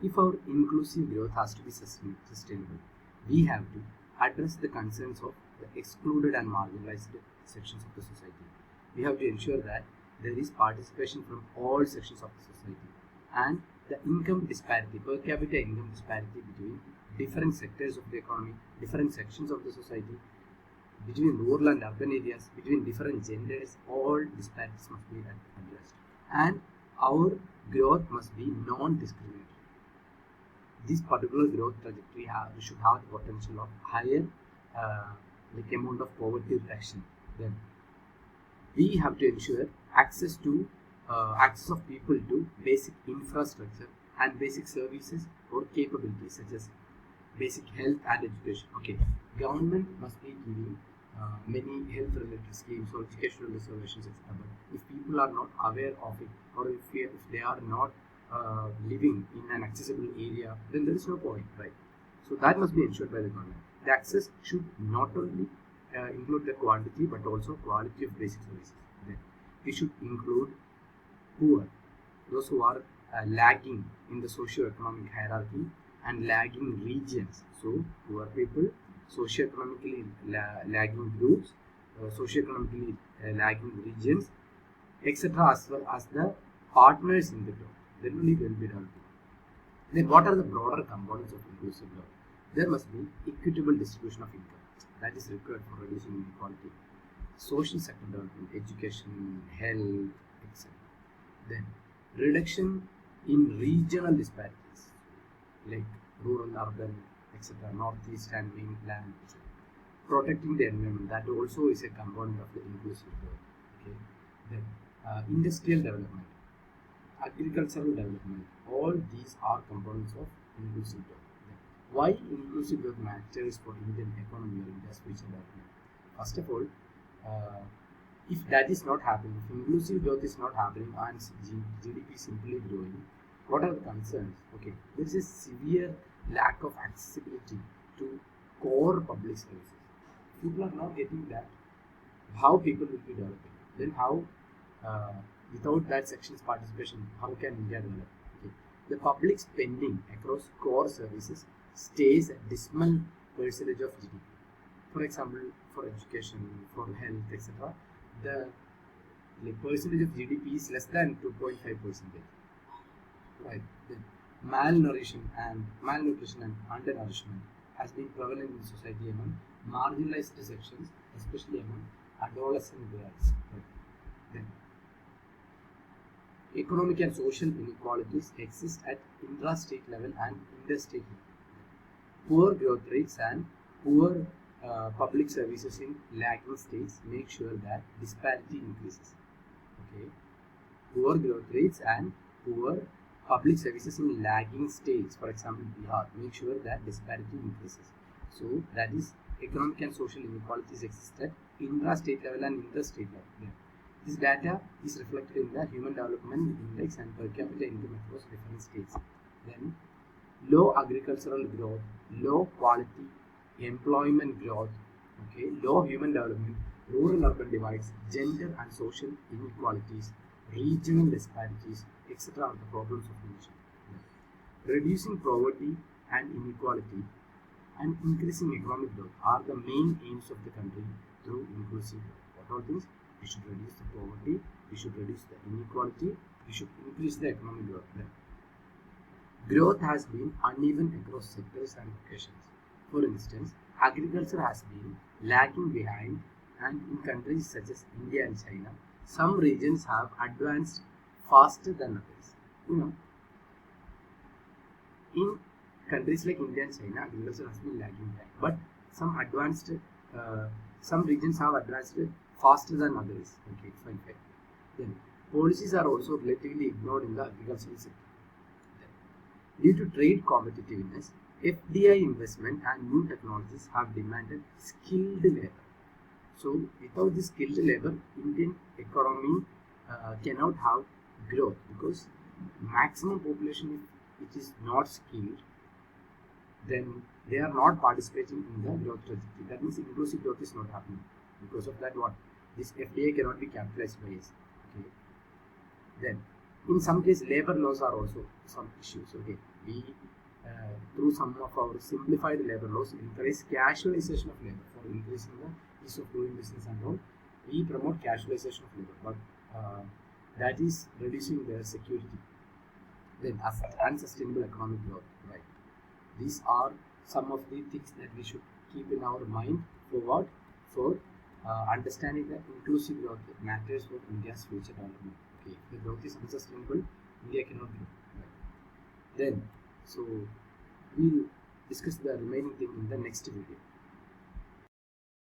If our inclusive growth has to be sustainable, we have to address the concerns of the excluded and marginalized sections of the society. We have to ensure that there is participation from all sections of the society, and the income disparity, per capita income disparity between different sectors of the economy, different sections of the society, between rural and urban areas, between different genders, all disparities must be addressed. And our growth must be non-discriminatory. This particular growth trajectory should have the potential of higher amount of poverty reduction. Then we have to ensure access of people to basic infrastructure and basic services or capabilities such as basic health and education. Okay, government must be giving many health related schemes or educational reservations, etc. But if people are not aware of it, or if they are not living in an accessible area, then there is no point, right? So that must be ensured by the government. The access should not only include the quantity but also quality of basic services. Then we should include poor, those who are lagging in the socio-economic hierarchy, and lagging regions. So poor people, socio-economically lagging groups, socio-economically lagging regions, etc. as well as the partners in the growth. Then only will be done. Then what are the broader components of inclusive growth? There must be equitable distribution of income. That is required for reducing inequality. Social sector development, education, health, etc. Then reduction in regional disparities like rural, urban, etc., northeast and mainland, etc. Protecting the environment, that also is a component of the inclusive growth. Okay. Then industrial development, agricultural development, all these are components of inclusive growth. Then, why inclusive growth matters for Indian economy or India's future development? First of all, if that is not happening, if inclusive growth is not happening and GDP is simply growing, what are the concerns? Okay, there is a severe lack of accessibility to core public services. People are not getting that. How people will be developing? Then how, without that section's participation, how can India develop? Okay. The public spending across core services stays a dismal percentage of GDP. For example, for education, for health, etc., the percentage of GDP is less than 2.5%. Right. Then malnutrition and undernourishment has been prevalent in society among marginalized sections, especially among adolescent girls. Right. Then economic and social inequalities exist at intra-state level and interstate level. Poor growth rates and poor public services in lagging states make sure that disparity increases. Okay, poor growth rates and poor public services in lagging states, for example Bihar, make sure that disparity increases. So that is economic and social inequalities exist at intra-state level and interstate level. Yeah. This data is reflected in the Human Development Index and per capita income across different states. Then low agricultural growth, low quality employment growth, okay, low human development, rural-urban divides, gender and social inequalities, regional disparities, etc. are the problems of the nation. Reducing poverty and inequality and increasing economic growth are the main aims of the country through inclusive growth. What all things? We should reduce the poverty, we should reduce the inequality, we should increase the economic growth. Growth has been uneven across sectors and locations. For instance, agriculture has been lagging behind, and in countries such as India and China, some regions have advanced faster than others. In countries like India and China, agriculture has been lagging behind, but some regions have advanced faster than others. Okay, fine. Then policies are also relatively ignored in the agricultural sector. Due to trade competitiveness, FDI investment and new technologies have demanded skilled labor. So without this skilled labor, Indian economy cannot have growth, because maximum population, if it is not skilled, then they are not participating in the growth trajectory. That means inclusive growth is not happening. Because of that, what? This FDI cannot be capitalized by us. Okay. Then In some cases, labor laws are also some issues. Okay, we through some of our simplified labor laws encourage casualization of labor for increasing the ease of doing business and all. We promote casualization of labor, but that is reducing their security. Then unsustainable economic growth, right? These are some of the things that we should keep in our mind for what? For understanding that inclusive growth matters for India's future development. Okay, if the growth is unsustainable, India cannot grow. Right? Then, so we'll discuss the remaining thing in the next video.